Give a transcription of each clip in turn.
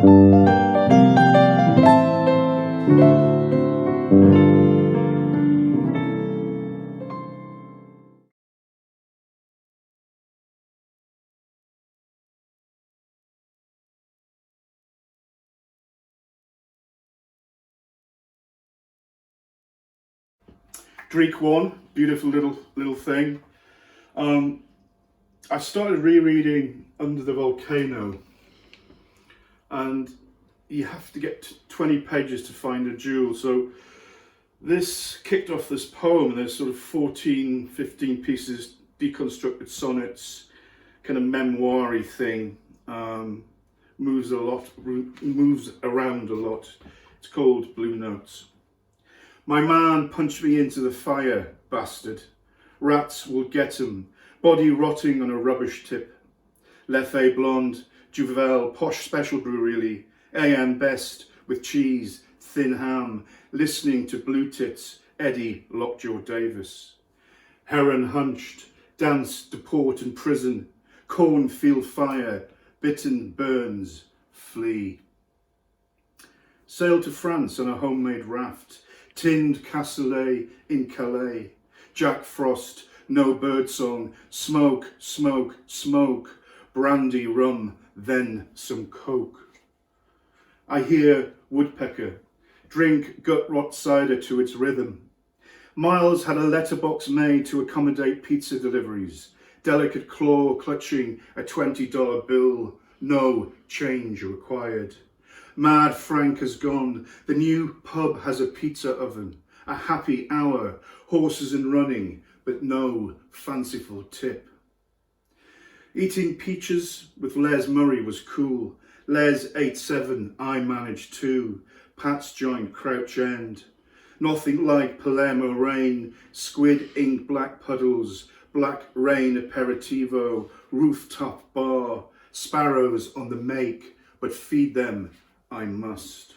Dreich 1, beautiful little thing. I started rereading Under the Volcano, and you have to get 20 pages to find a jewel. So this kicked off this poem, and there's sort of 14, 15 pieces, deconstructed sonnets, kind of memoir-y thing. Moves around a lot. It's called Blue Notes. My man punched me into the fire, bastard. Rats will get him. Body rotting on a rubbish tip. Leffe blonde, Juvel, posh special brew really. AM best with cheese, thin ham. Listening to Blue Tits, Eddie Lockjaw Davis. Heron hunched, danced to port and prison. Cornfield fire, bitten burns, flee. Sailed to France on a homemade raft. Tinned cassoulet in Calais, Jack Frost, no birdsong, smoke, smoke, smoke, brandy, rum, then some coke. I hear woodpecker, drink gut rot cider to its rhythm. Miles had a letterbox made to accommodate pizza deliveries, delicate claw clutching a $20 bill, no change required. Mad Frank has gone, the new pub has a pizza oven, a happy hour, horses and running, but no fanciful tip. Eating peaches with Les Murray was cool. Les ate 7, I managed 2, Pat's joint Crouch End. Nothing like Palermo rain, squid ink black puddles, black rain aperitivo, rooftop bar, sparrows on the make, but feed them I must.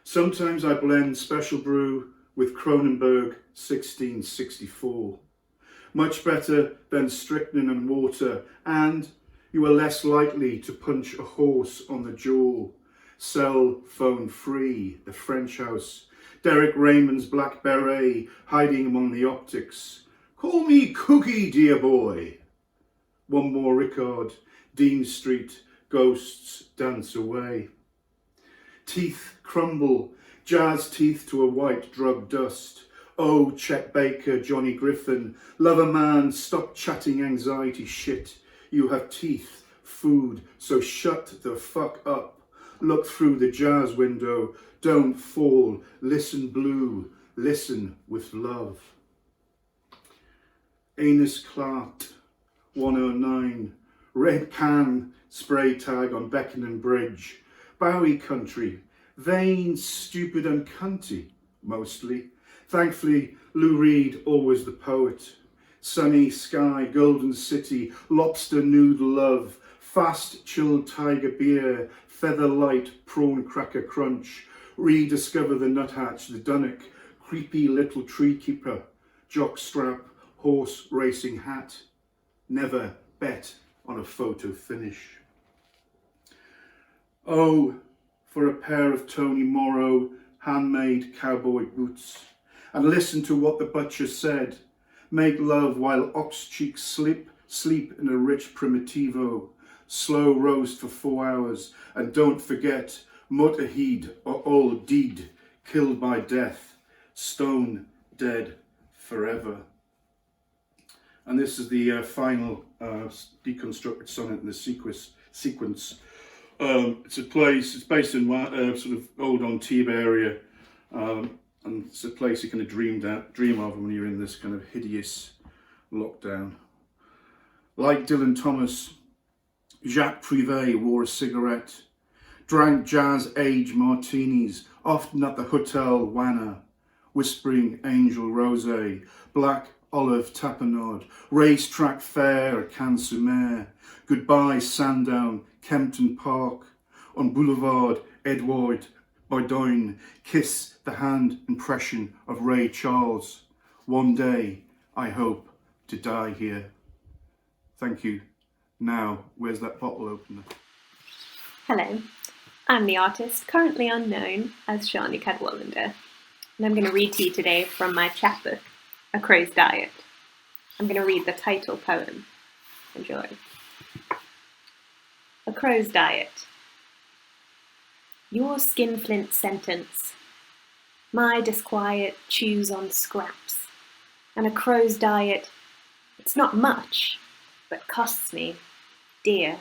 Sometimes I blend special brew with Kronenberg 1664. Much better than strychnine and water, and you are less likely to punch a horse on the jaw. Cell phone free, the French house. Derek Raymond's black beret hiding among the optics. Call me Cookie, dear boy. One more Ricard, Dean Street, ghosts dance away. Teeth crumble, jazz teeth to a white drug dust. Oh, Chet Baker, Johnny Griffin, love a man, stop chatting anxiety shit. You have teeth, food, so shut the fuck up. Look through the jazz window, don't fall, listen blue, listen with love. Anus Clark, 109, red can, spray tag on Beckenham Bridge. Bowie country, vain, stupid and cunty, mostly. Thankfully, Lou Reed, always the poet. Sunny sky, golden city, lobster noodle love, fast chilled tiger beer, feather light, prawn cracker crunch, rediscover the nuthatch, the dunnock, creepy little tree keeper, jock strap, horse racing hat. Never bet on a photo finish. Oh, for a pair of Tony Morrow handmade cowboy boots, and listen to what the butcher said. Make love while ox cheeks sleep in a rich primitivo. Slow roast for 4 hours, and don't forget Motahid or Old Deed, killed by death, stone dead forever. And this is the final deconstructed sonnet in the sequence. It's a place, it's based in sort of old Antibes area, and it's a place you kind of dream of when you're in this kind of hideous lockdown. Like Dylan Thomas, Jacques Privé wore a cigarette, drank jazz age martinis, often at the Hotel Wana, whispering Angel Rosé, black olive tapenade, racetrack fair at Cannes-sur-Mer, goodbye Sandown, Kempton Park, on Boulevard Edward Bourdain, kiss the hand impression of Ray Charles. One day, I hope to die here. Thank you. Now, where's that bottle opener? Hello, I'm the artist currently unknown as SHANI CADWALLENDER, and I'm going to read to you today from my chapbook, A Crow's Diet. I'm going to read the title poem. Enjoy. A Crow's Diet. Your skinflint sentence. My disquiet chews on scraps. And a crow's diet, it's not much, but costs me dear.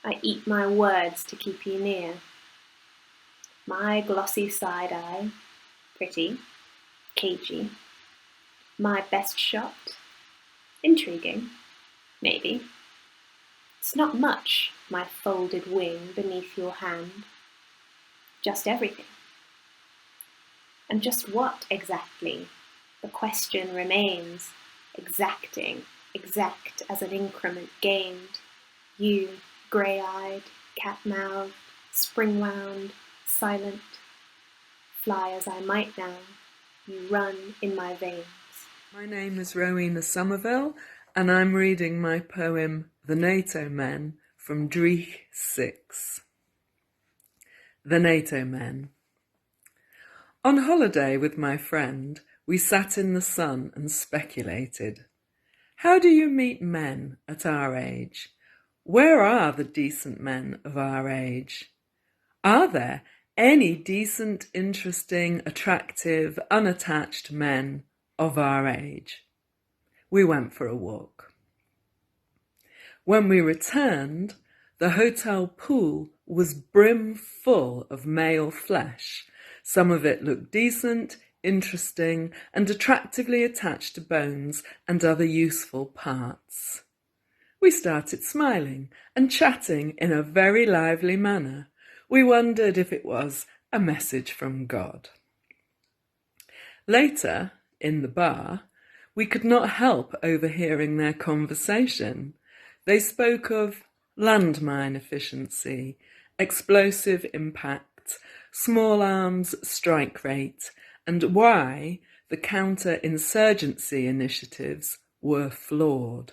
I eat my words to keep you near. My glossy side eye, pretty, cagey. My best shot, intriguing, maybe. It's not much, my folded wing beneath your hand. Just everything. And just what exactly? The question remains, exacting, exact as an increment gained. You, grey-eyed, cat-mouthed, spring-wound, silent. Fly as I might now, you run in my veins. My name is Rowena Sommernville, and I'm reading my poem The NATO Men from Dreich 6. The NATO Men. On holiday with my friend, we sat in the sun and speculated. How do you meet men at our age? Where are the decent men of our age? Are there any decent, interesting, attractive, unattached men of our age? We went for a walk. When we returned, the hotel pool was brim full of male flesh. Some of it looked decent, interesting, and attractively attached to bones and other useful parts. We started smiling and chatting in a very lively manner. We wondered if it was a message from God. Later, in the bar, we could not help overhearing their conversation. They spoke of landmine efficiency, explosive impact, small arms strike rate, and why the counter-insurgency initiatives were flawed.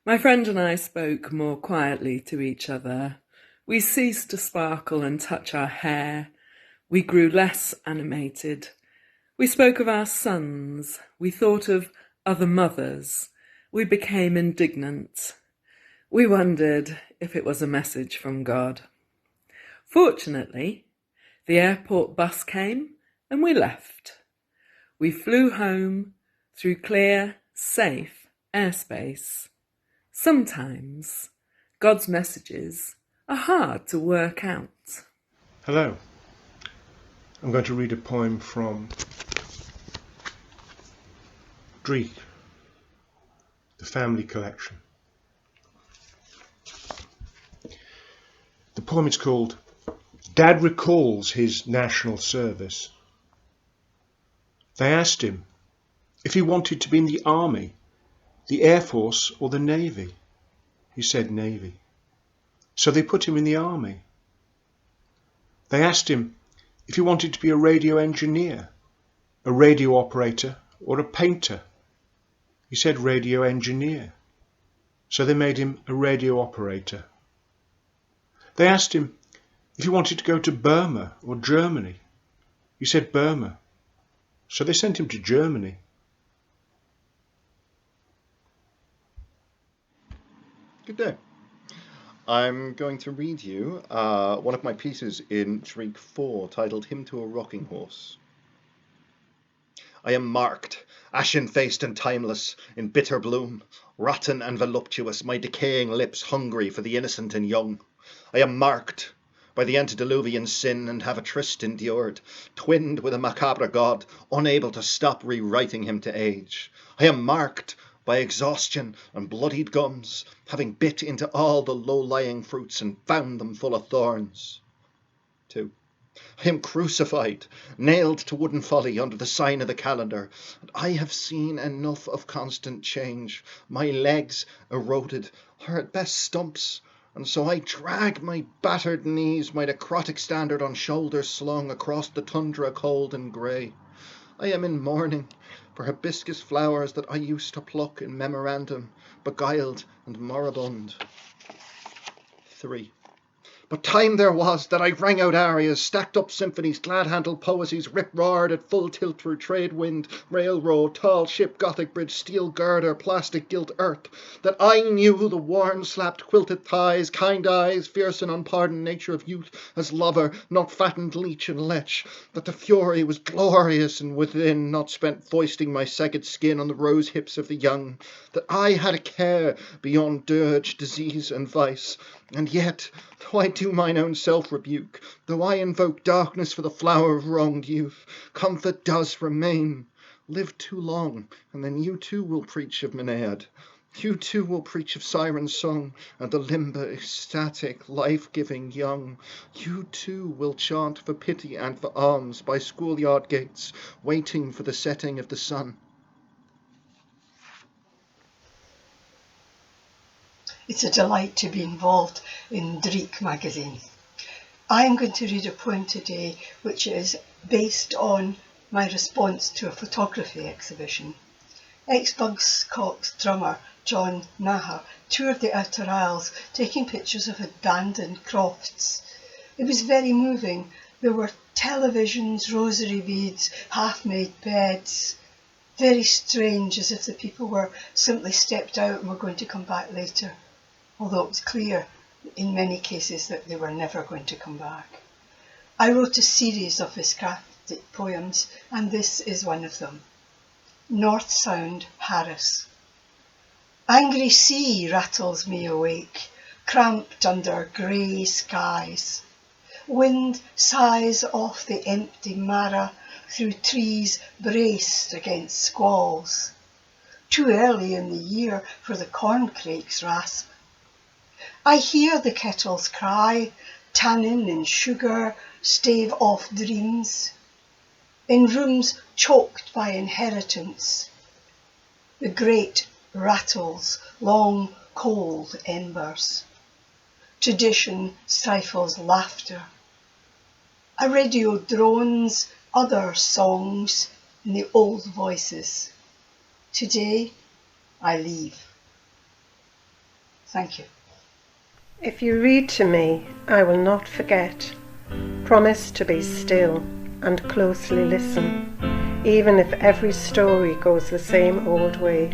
My friend and I spoke more quietly to each other. We ceased to sparkle and touch our hair. We grew less animated. We spoke of our sons. We thought of other mothers. We became indignant. We wondered if it was a message from God. Fortunately, the airport bus came and we left. We flew home through clear, safe airspace. Sometimes God's messages are hard to work out. Hello. I'm going to read a poem from Dreich, the family collection. The poem is called Dad Recalls His National Service. They asked him if he wanted to be in the Army, the Air Force or the Navy. He said Navy. So they put him in the Army. They asked him if he wanted to be a radio engineer, a radio operator or a painter. He said radio engineer. So they made him a radio operator. They asked him if he wanted to go to Burma or Germany. He said Burma. So they sent him to Germany. Good day. I'm going to read you one of my pieces in Dreich 4 titled Hymn to a Rocking Horse. I am marked, ashen-faced and timeless, in bitter bloom, rotten and voluptuous, my decaying lips hungry for the innocent and young. I am marked by the antediluvian sin and have a tryst endured, twinned with a macabre god, unable to stop rewriting him to age. I am marked by exhaustion and bloodied gums, having bit into all the low-lying fruits and found them full of thorns. 2. I am crucified, nailed to wooden folly under the sign of the calendar, and I have seen enough of constant change. My legs eroded are at best stumps, and so I drag my battered knees, my necrotic standard on shoulders slung across the tundra cold and grey. I am in mourning for hibiscus flowers that I used to pluck in memorandum, beguiled and moribund. 3. But time there was that I rang out arias, stacked up symphonies, glad-handled poesies, rip-roared at full tilt through trade wind, railroad, tall ship, Gothic bridge, steel girder, plastic gilt earth, that I knew the worn-slapped quilted thighs, kind eyes, fierce and unpardoned nature of youth as lover, not fattened leech and lech, that the fury was glorious and within, not spent foisting my sagged skin on the rose hips of the young, that I had a care beyond dirge, disease and vice, and yet, though I do mine own self-rebuke, though I invoke darkness for the flower of wronged youth, comfort does remain. Live too long, and then you too will preach of Maenad. You too will preach of siren song, and the limber, ecstatic, life-giving young. You too will chant for pity and for alms by schoolyard gates, waiting for the setting of the sun. It's a delight to be involved in Dreich magazine. I'm going to read a poem today which is based on my response to a photography exhibition. Ex-Buzzcocks drummer John Naha toured the Outer Isles taking pictures of abandoned crofts. It was very moving. There were televisions, rosary beads, half-made beds. Very strange, as if the people were simply stepped out and were going to come back later, although it was clear in many cases that they were never going to come back. I wrote a series of Viscastic poems, and this is one of them. North Sound, Harris. Angry sea rattles me awake, cramped under grey skies. Wind sighs off the empty Mara through trees braced against squalls. Too early in the year for the corncrake's rasp. I hear the kettles cry, tannin and sugar stave off dreams. In rooms choked by inheritance, the grate rattles long cold embers. Tradition stifles laughter. A radio drones other songs in the old voices. Today I leave. Thank you. If you read to me, I will not forget. Promise to be still and closely listen, even if every story goes the same old way.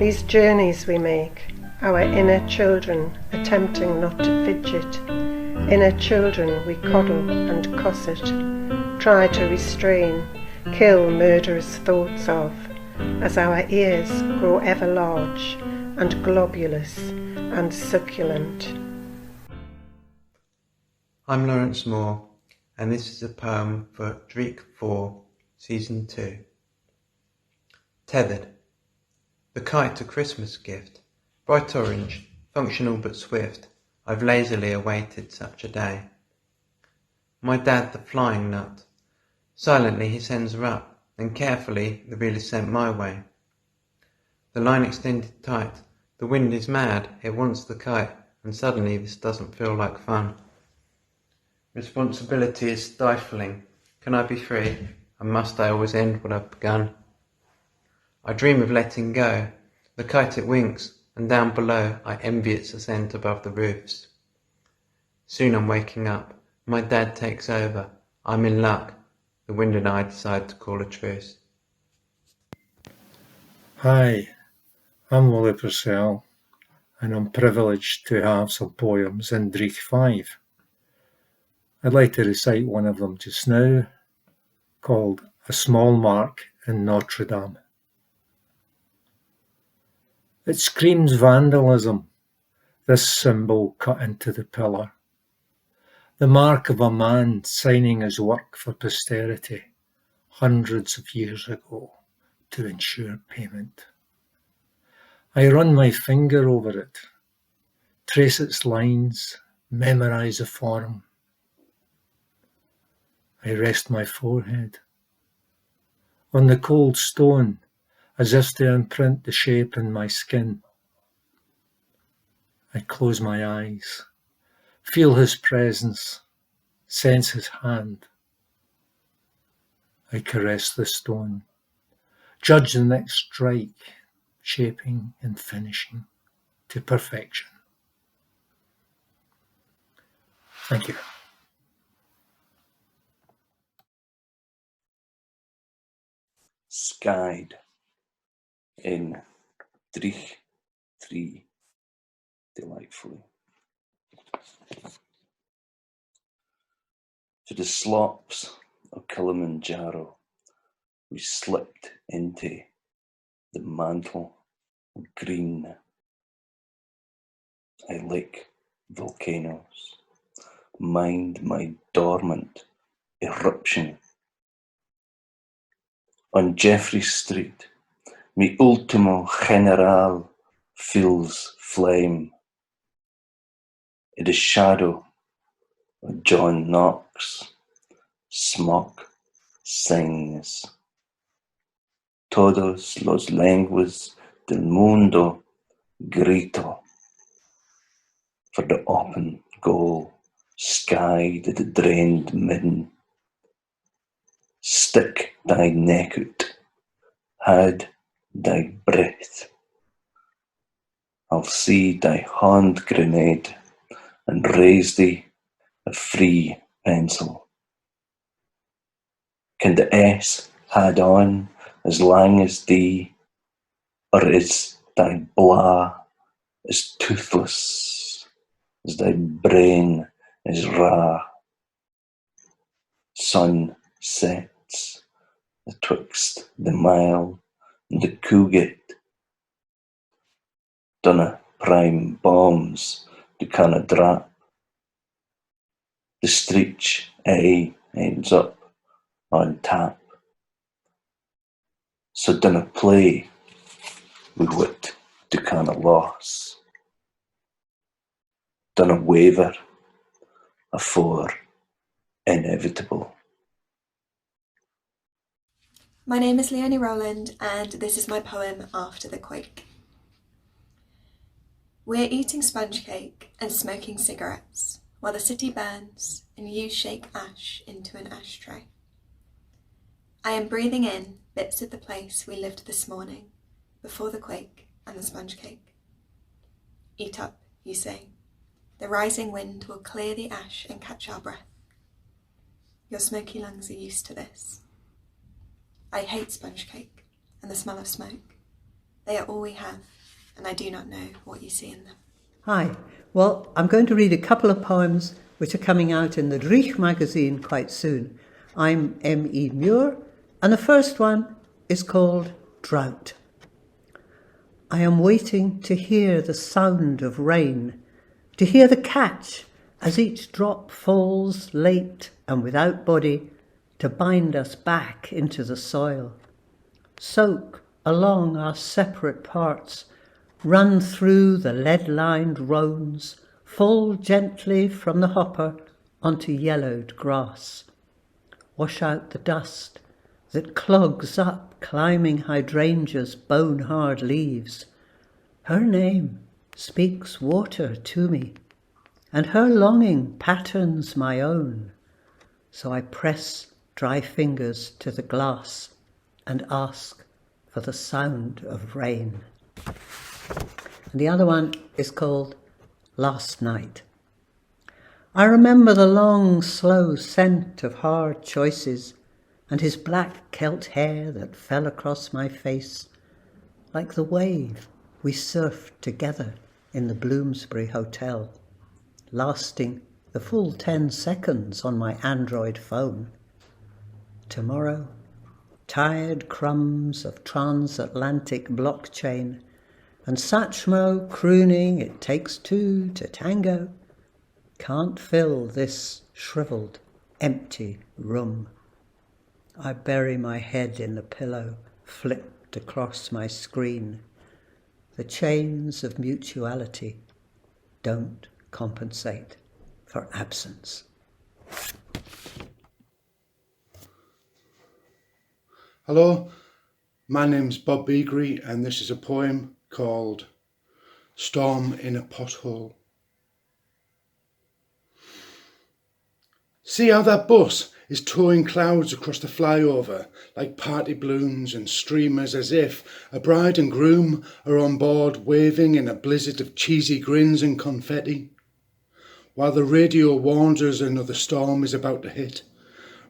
These journeys we make, our inner children attempting not to fidget, inner children we coddle and cosset, try to restrain, kill murderous thoughts of, as our ears grow ever large and globulous and succulent. I'm Lawrence Moore, and this is a poem for Dreich 4, Season 2. Tethered. The kite a Christmas gift, bright orange, functional but swift, I've lazily awaited such a day. My dad the flying nut. Silently he sends her up, then carefully the reel is sent my way. The line extended tight, the wind is mad, it wants the kite, and suddenly this doesn't feel like fun. Responsibility is stifling. Can I be free? And must I always end what I've begun? I dream of letting go. The kite it winks, and down below I envy its ascent above the roofs. Soon I'm waking up. My dad takes over. I'm in luck. The wind and I decide to call a truce. Hi, I'm Wullie Purcell, and I'm privileged to have some poems in Dreich 5. I'd like to recite one of them just now, called A Small Mark in Notre Dame. It screams vandalism, this symbol cut into the pillar. The mark of a man signing his work for posterity hundreds of years ago to ensure payment. I run my finger over it, trace its lines, memorize the form. I rest my forehead on the cold stone as if to imprint the shape in my skin. I close my eyes, feel his presence, sense his hand. I caress the stone, judge the next strike, shaping and finishing to perfection. Thank you. Skied in Dreich 3 delightfully. To the slops of Kilimanjaro we slipped into the mantle of green. I lick volcanoes, mind my dormant eruption. On Jeffrey Street, mi ultimo general feels flame. In the shadow of John Knox, smoke sings. Todos los lenguas del mundo grito. For the open goal, sky to the drained midden. Stick thy neck out, had thy breath. I'll see thy hand grenade and raise thee a free pencil. Can the S had on as lang as thee, or is thy blah as toothless as thy brain is raw? Sun sets atwixt the mile and the Cougat. Dunna prime bombs to canna drap. The streech ends up on tap. So dunna play with what to canna loss. Dunna waver afore inevitable. My name is Leonie Rowland, and this is my poem After the Quake. We're eating sponge cake and smoking cigarettes while the city burns and you shake ash into an ashtray. I am breathing in bits of the place we lived this morning before the quake and the sponge cake. Eat up, you say. The rising wind will clear the ash and catch our breath. Your smoky lungs are used to this. I hate sponge cake and the smell of smoke. They are all we have, and I do not know what you see in them. Hi. Well, I'm going to read a couple of poems which are coming out in the Dreich magazine quite soon. I'm M.E.MUIR, and the first one is called Drought. I am waiting to hear the sound of rain, to hear the catch as each drop falls late and without body to bind us back into the soil. Soak along our separate parts, run through the lead-lined roans, fall gently from the hopper onto yellowed grass. Wash out the dust that clogs up climbing hydrangea's bone-hard leaves. Her name speaks water to me, and her longing patterns my own. So I press dry fingers to the glass and ask for the sound of rain. And the other one is called Last Night. I remember the long, slow scent of hard choices and his black Celt hair that fell across my face like the wave we surfed together in the Bloomsbury Hotel, lasting the full 10 seconds on my Android phone. Tomorrow, tired crumbs of transatlantic blockchain and Satchmo crooning "It Takes Two to Tango" can't fill this shriveled, empty room. I bury my head in the pillow, flipped across my screen. The chains of mutuality don't compensate for absence. Hello, my name's Bob BEAGRIE, and this is a poem called Storm in a Pothole. See how that bus is towing clouds across the flyover like party balloons and streamers, as if a bride and groom are on board waving in a blizzard of cheesy grins and confetti. while the radio warns us another storm is about to hit,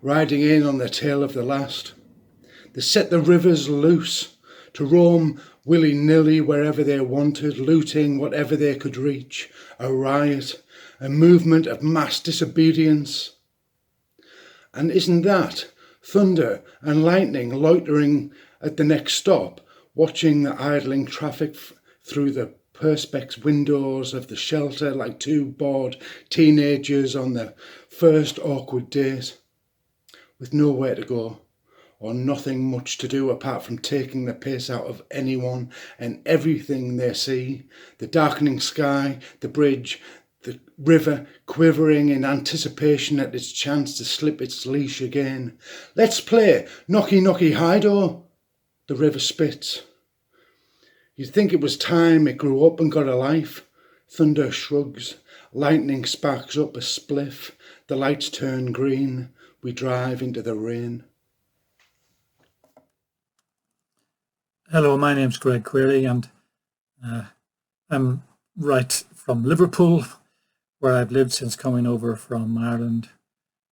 riding in on the tail of the last. They set the rivers loose to roam willy-nilly wherever they wanted, looting whatever they could reach, a riot, a movement of mass disobedience. And isn't that thunder and lightning loitering at the next stop, watching the idling traffic through the perspex windows of the shelter like two bored teenagers on their first awkward date, with nowhere to go or nothing much to do apart from taking the piss out of anyone and everything they see, the darkening sky, the bridge, the river quivering in anticipation at its chance to slip its leash again. Let's play knocky knocky hido, the river spits. You'd think it was time it grew up and got a life. Thunder shrugs, lightning sparks up a spliff, the lights turn green, we drive into the rain. Hello, my name's Greg QUIERY, and I'm right from Liverpool, where I've lived since coming over from Ireland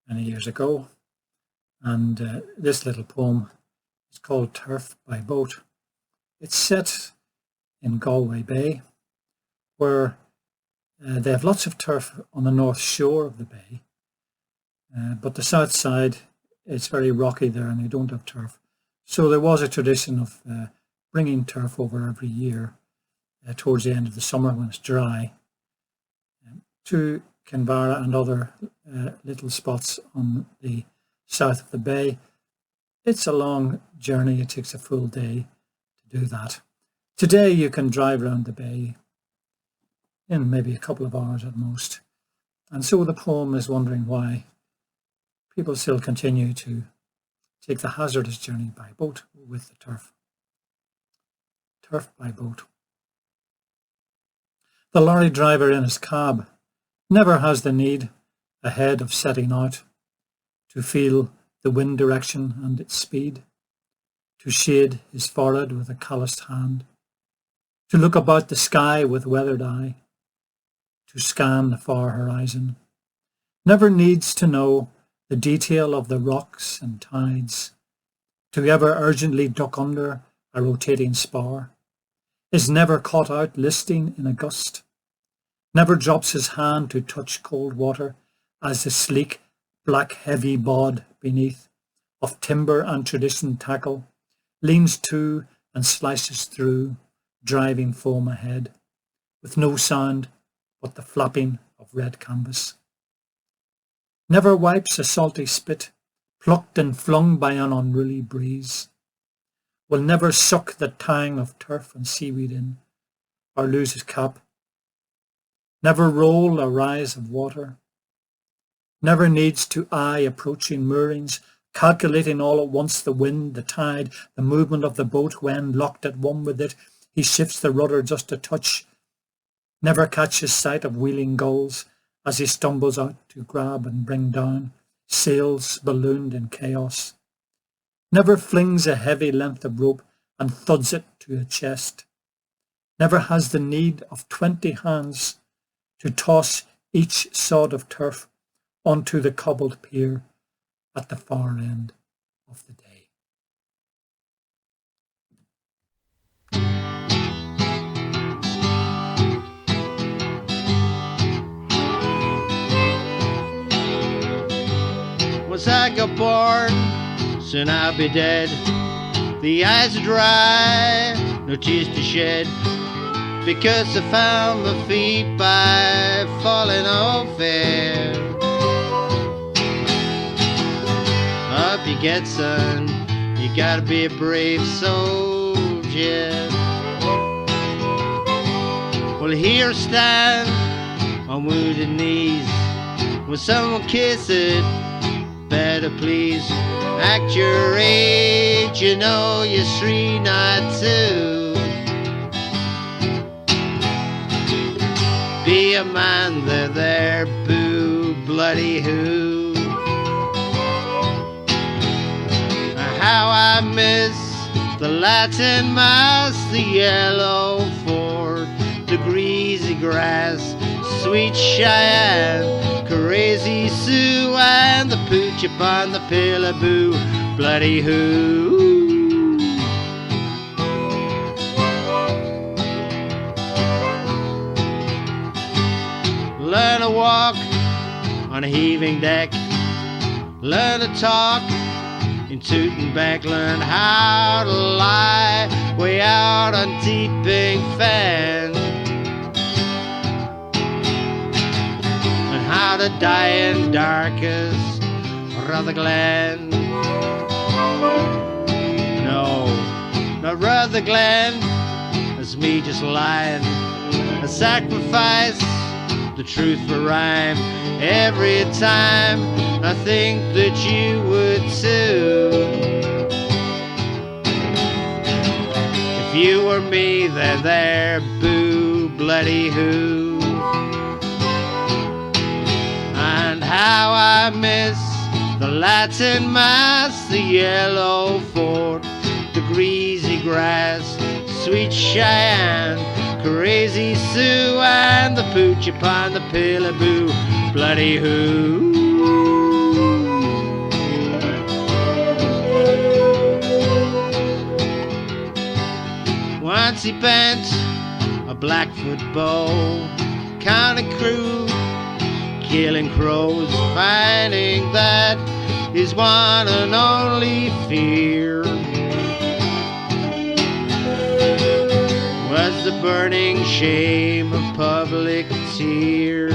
many years ago. And this little poem is called Turf by Boat. It's set in Galway Bay, where they have lots of turf on the north shore of the bay, but the south side, it's very rocky there and they don't have turf. So there was a tradition of bringing turf over every year towards the end of the summer when it's dry to Kinvara and other little spots on the south of the bay. It's a long journey. It takes a full day to do that. Today you can drive around the bay in maybe a couple of hours at most. And so the poem is wondering why people still continue to take the hazardous journey by boat with the turf. Turf by boat. The lorry driver in his cab never has the need ahead of setting out to feel the wind direction and its speed, to shade his forehead with a calloused hand, to look about the sky with weathered eye, to scan the far horizon, never needs to know the detail of the rocks and tides, to ever urgently duck under a rotating spar, is never caught out listing in a gust, never drops his hand to touch cold water as the sleek, black, heavy bod beneath of timber and tradition tackle leans to and slices through, driving foam ahead, with no sound but the flapping of red canvas. Never wipes a salty spit, plucked and flung by an unruly breeze, will never suck the tang of turf and seaweed in, or lose his cap, never roll a rise of water, never needs to eye approaching moorings, calculating all at once the wind, the tide, the movement of the boat when, locked at one with it, he shifts the rudder just a touch, never catches sight of wheeling gulls as he stumbles out to grab and bring down sails ballooned in chaos, never flings a heavy length of rope and thuds it to a chest, never has the need of 20 hands to toss each sod of turf onto the cobbled pier at the far end of the day. Once I got born, soon I'll be dead. The eyes are dry, no tears to shed, because I found my feet by falling off it. Up you get, son, you gotta be a brave soldier. Well, here I stand on wounded knees, when someone kiss it, better please act your age, you know you're 3 not 2. Be a man there, boo, bloody who. How I miss the Latin Mass, the yellow fort, the greasy grass, sweet Cheyenne, crazy Sioux, and the pooch upon the pillaboo, bloody who. Learn to walk on a heaving deck, learn to talk in Tootenbeck, learn how to lie way out on Deeping Fen, and how to die in darkest Rutherglen. No, not Rutherglen, that's me just lying. A sacrifice the truth for rhyme every time I think that you would too. If you were me, there, boo, bloody who. And how I miss the Latin Mass, the yellow fort, the greasy grass, sweet Cheyenne, crazy Sioux, and the pooch upon the pillaboo, bloody who. Once he bent a Blackfoot bow, counting crew, killing crows, finding that his one and only fear was the burning shame of public tears.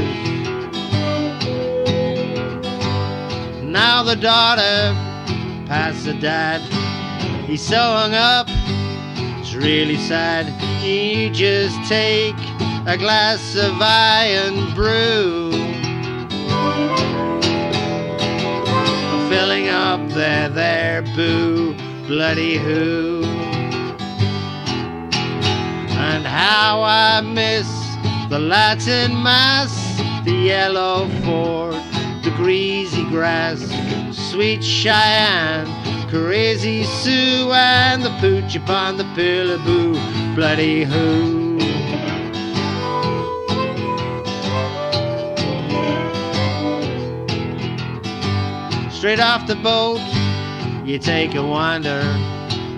Now the daughter passed the dad, he's so hung up, it's really sad. You just take a glass of iron brew, filling up there, boo, bloody who. And how I miss the Latin Mass, the yellow fort, the greasy grass, sweet Cheyenne, crazy Sioux, and the pooch upon the pillaboo, bloody who. Straight off the boat, you take a wander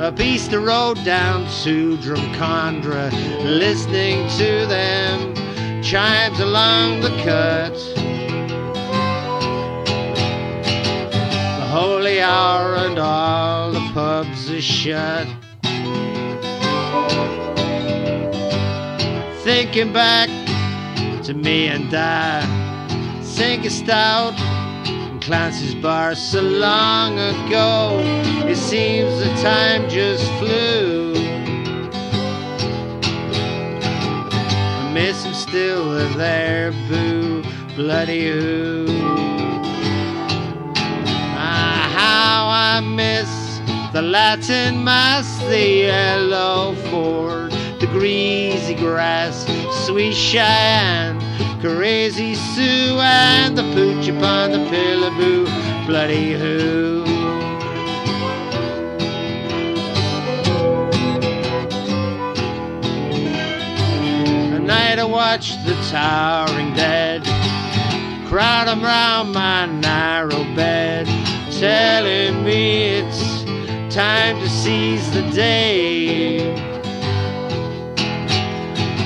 up Easter Road down to Drumcondra, listening to them chimes along the cut. The holy hour and all the pubs are shut. Thinking back to me and I, sink a stout Clancy's bar so long ago, it seems the time just flew. I miss him still there, boo, bloody who. Ah, how I miss the Latin Mass, the yellow fort, the greasy grass, sweet Cheyenne, crazy Sioux, and the pooch upon the pillaboo, bloody who. At night I watch the towering dead crowd 'em round my narrow bed, telling me it's time to seize the day.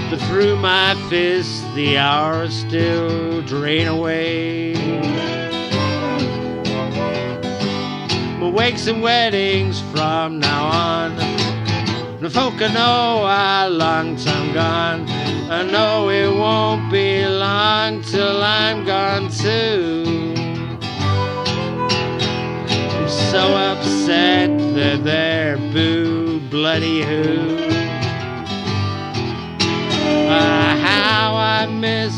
But through my fist the hours still drain away. My wakes and weddings from now on, the folk I know are long time gone. I know it won't be long till I'm gone too. I'm so upset that they're boo, bloody who. How I miss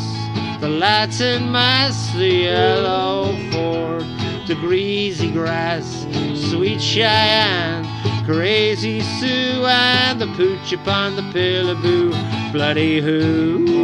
the Latin Mass, the yellow fort, the greasy grass, sweet Cheyenne, crazy Sioux, and the pooch upon the pillaboo, bloody who.